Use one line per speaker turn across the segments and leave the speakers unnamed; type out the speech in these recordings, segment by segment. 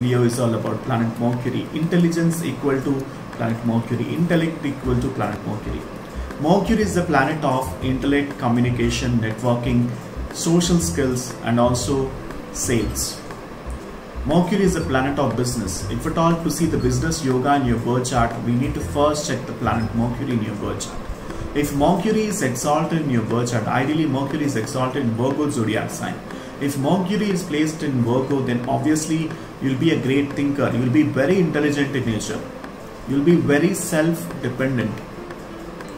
video is all about planet Mercury. Intelligence equal to planet Mercury. Intellect equal to planet Mercury. Mercury is the planet of intellect, communication, networking, social skills, and also sales. Mercury is the planet of business. If at all to see the business yoga in your birth chart, we need to first check the planet Mercury in your birth chart. If Mercury is exalted in your birth chart, ideally Mercury is exalted in Virgo zodiac sign. If Mercury is placed in Virgo, then obviously you'll be a great thinker. You'll be very intelligent in nature. You'll be very self-dependent.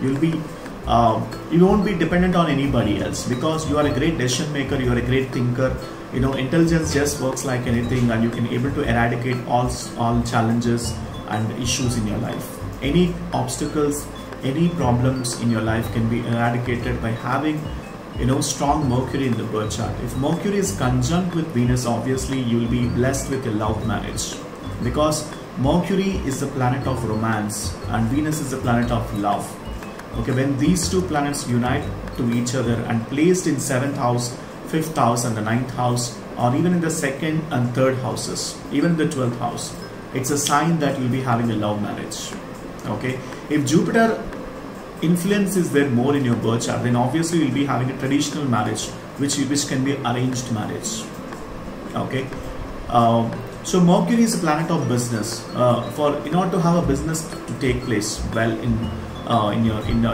You won't be dependent on anybody else because you are a great decision maker. You are a great thinker. You know, intelligence just works like anything, and you can able to eradicate all challenges and issues in your life. Any obstacles, any problems in your life can be eradicated by having, you know, strong Mercury in the birth chart. If Mercury is conjunct with Venus, obviously you will be blessed with a love marriage, because Mercury is the planet of romance and Venus is the planet of love. Okay, when these two planets unite to each other and placed in 7th house, 5th house and the 9th house, or even in the 2nd and 3rd houses, even the 12th house, it's a sign that you'll be having a love marriage. Okay, if Jupiter influence is there more in your birth chart, then obviously you'll be having a traditional marriage, which can be arranged marriage. Okay, so Mercury is a planet of business. In order to have a business to take place well in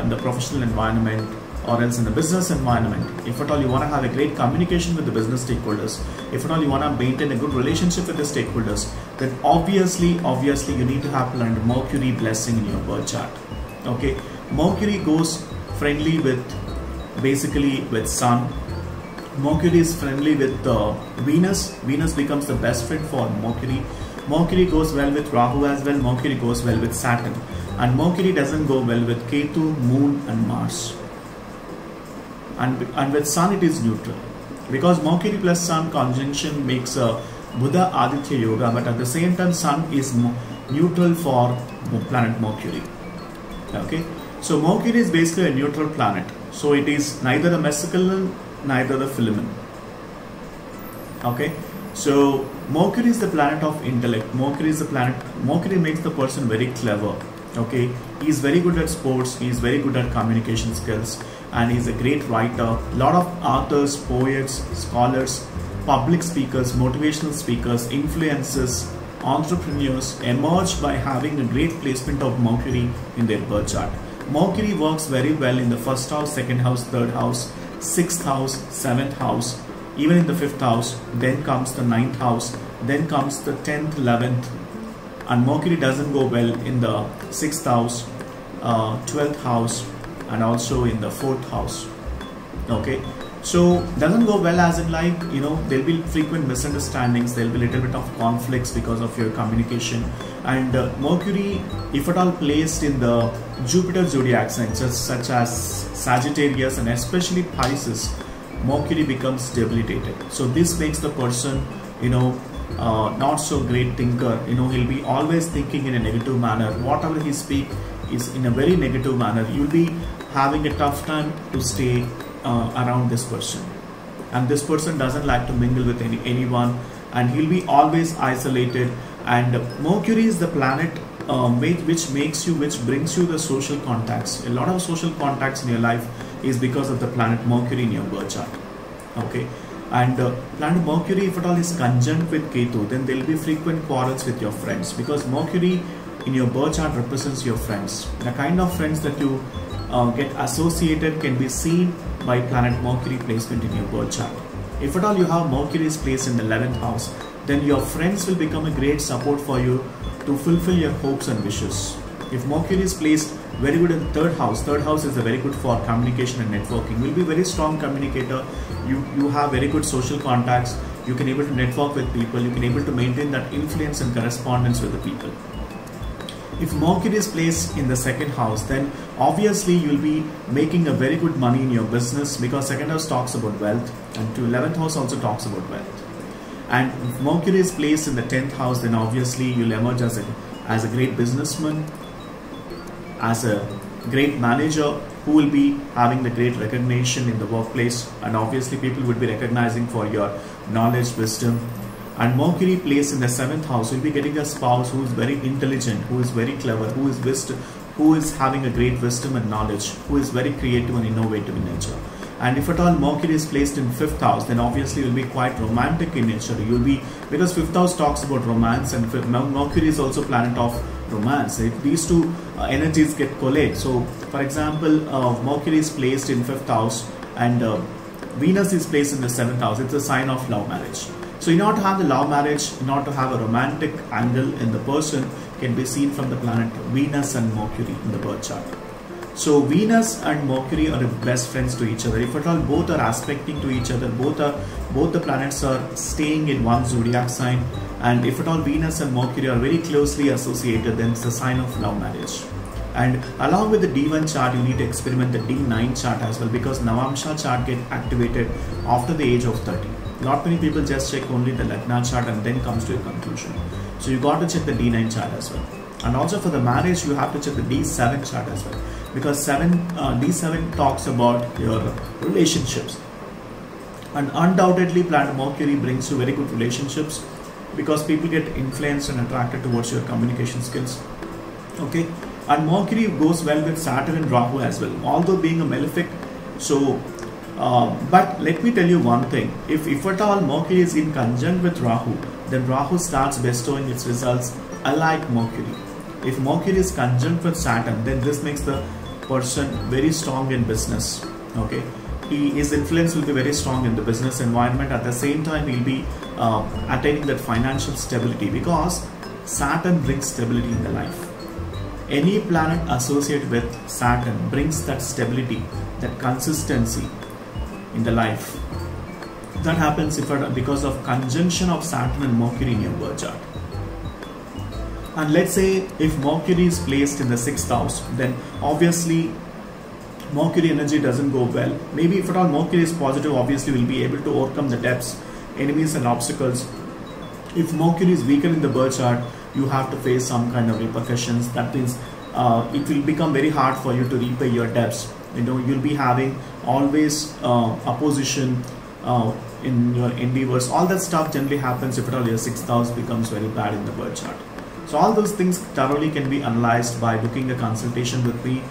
the professional environment, or else in the business environment, if at all you want to have a great communication with the business stakeholders, if at all you want to maintain a good relationship with the stakeholders, then obviously you need to have planet Mercury blessing in your birth chart. Okay, Mercury goes friendly with basically with Sun. Mercury is friendly with Venus. Venus becomes the best friend for Mercury. Mercury goes well with Rahu as well. Mercury goes well with Saturn, and Mercury doesn't go well with Ketu, Moon, and Mars. And with Sun it is neutral, because Mercury plus Sun conjunction makes a Buddha Aditya Yoga, but at the same time Sun is neutral for planet Mercury. Okay, so Mercury is basically a neutral planet, so it is neither a mescaline, neither the filament. Okay, so Mercury is the planet of intellect. Mercury makes the person very clever. Okay, he is very good at sports, he is very good at communication skills, and he is a great writer. A lot of authors, poets, scholars, public speakers, motivational speakers, influencers, entrepreneurs emerge by having a great placement of Mercury in their birth chart. Mercury works very well in the 1st house, 2nd house, 3rd house, 6th house, 7th house, even in the 5th house. Then comes the 9th house, then comes the 10th, 11th, and Mercury doesn't go well in the 6th house, 12th house, and also in the 4th house. Okay, so doesn't go well as in, like, you know, there'll be frequent misunderstandings, there'll be a little bit of conflicts because of your communication. And Mercury, if at all placed in the Jupiter zodiac signs such as Sagittarius and especially Pisces, Mercury becomes debilitated. So this makes the person, you know, not so great thinker. You know, he'll be always thinking in a negative manner. Whatever he speak is in a very negative manner. You'll be having a tough time to stay around this person, and this person doesn't like to mingle with anyone, and he'll be always isolated. And Mercury is the planet which brings you the social contacts. A lot of social contacts in your life is because of the planet Mercury in your birth chart. Okay, and planet Mercury, if at all is conjunct with Ketu, then there will be frequent quarrels with your friends, because Mercury in your birth chart represents your friends. The kind of friends that you get associated can be seen by planet Mercury placement in your birth chart. If at all you have Mercury is placed in the 11th house, then your friends will become a great support for you to fulfill your hopes and wishes. If Mercury is placed very good in the 3rd house is very good for communication and networking. You will be very strong communicator. You have very good social contacts. You can able to network with people. You can able to maintain that influence and correspondence with the people. If Mercury is placed in the 2nd house, then obviously you will be making a very good money in your business, because 2nd house talks about wealth, and 11th house also talks about wealth. And if Mercury is placed in the 10th house, then obviously you'll emerge as a great businessman, as a great manager who will be having the great recognition in the workplace, and obviously people would be recognizing for your knowledge, wisdom, And Mercury placed in the 7th house, you'll be getting a spouse who is very intelligent, who is very clever, who is having a great wisdom and knowledge, who is very creative and innovative in nature. And if at all Mercury is placed in 5th house, then obviously you'll be quite romantic in nature. You'll be, because 5th house talks about romance, and Mercury is also planet of romance. If these two energies get collide, so for example, Mercury is placed in 5th house and Venus is placed in the 7th house, it's a sign of love marriage. So in order to have the love marriage, in order to have a romantic angle in the person, can be seen from the planet Venus and Mercury in the birth chart. So Venus and Mercury are best friends to each other. If at all both are aspecting to each other, both the planets are staying in one zodiac sign, and if at all Venus and Mercury are very closely associated, then it's a sign of love marriage. And along with the D1 chart, you need to experiment the D9 chart as well, because Navamsha chart get activated after the age of 30. Not many people just check only the Lagna chart and then comes to a conclusion. So you got to check the D9 chart as well. And also for the marriage, you have to check the D7 chart as well, because D7 talks about your relationships. And undoubtedly planet Mercury brings you very good relationships, because people get influenced and attracted towards your communication skills. Okay, and Mercury goes well with Saturn and Rahu as well, although being a malefic. So but let me tell you one thing, if at all Mercury is in conjunct with Rahu, then Rahu starts bestowing its results unlike Mercury. If Mercury is conjunct with Saturn, then this makes the person very strong in business. Okay, his influence will be very strong in the business environment. At the same time, he'll be attaining that financial stability, because Saturn brings stability in the life. Any planet associated with Saturn brings that stability, that consistency in the life. That happens because of conjunction of Saturn and Mercury in your birth chart. And let's say if Mercury is placed in the 6th house, then obviously Mercury energy doesn't go well. Maybe if at all Mercury is positive, obviously we'll be able to overcome the debts, enemies and obstacles. If Mercury is weaker in the birth chart, you have to face some kind of repercussions. That means it will become very hard for you to repay your debts. You know, you'll be having always opposition in your endeavors. All that stuff generally happens if at all your 6th house becomes very bad in the birth chart. So all those things thoroughly can be analyzed by booking a consultation with me.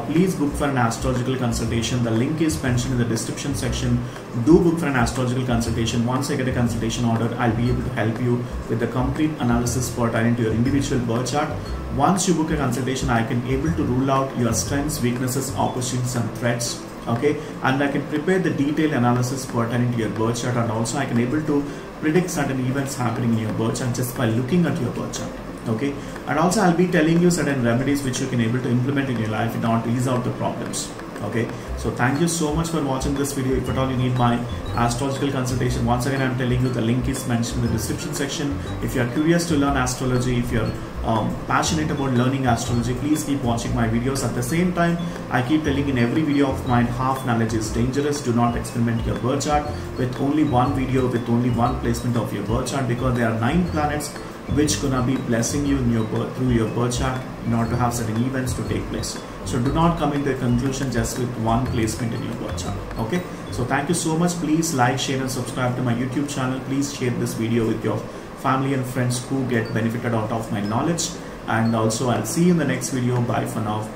Please book for an astrological consultation. The link is mentioned in the description section. Do book for an astrological consultation. Once I get a consultation order, I'll be able to help you with the complete analysis pertaining to your individual birth chart. Once you book a consultation, I can able to rule out your strengths, weaknesses, opportunities and threats. Okay, and I can prepare the detailed analysis pertaining to your birth chart, and also I can able to predict certain events happening in your birth chart just by looking at your birth chart. Okay, and also I'll be telling you certain remedies which you can able to implement in your life in order to ease out the problems. Okay, so thank you so much for watching this video. If at all you need my astrological consultation, once again I'm telling you the link is mentioned in the description section. If you are curious to learn astrology, if you're passionate about learning astrology, please keep watching my videos. At the same time, I keep telling in every video of mine, half knowledge is dangerous. Do not experiment your birth chart with only one video, with only one placement of your birth chart, because there are 9 planets which gonna be blessing you in your birth, through your birth chart, in order to have certain events to take place. So do not come in the conclusion just with one placement in your birth chart. Okay, so thank you so much. Please like, share and subscribe to my YouTube channel. Please share this video with your family and friends who get benefited out of my knowledge. And also I'll see you in the next video. Bye for now.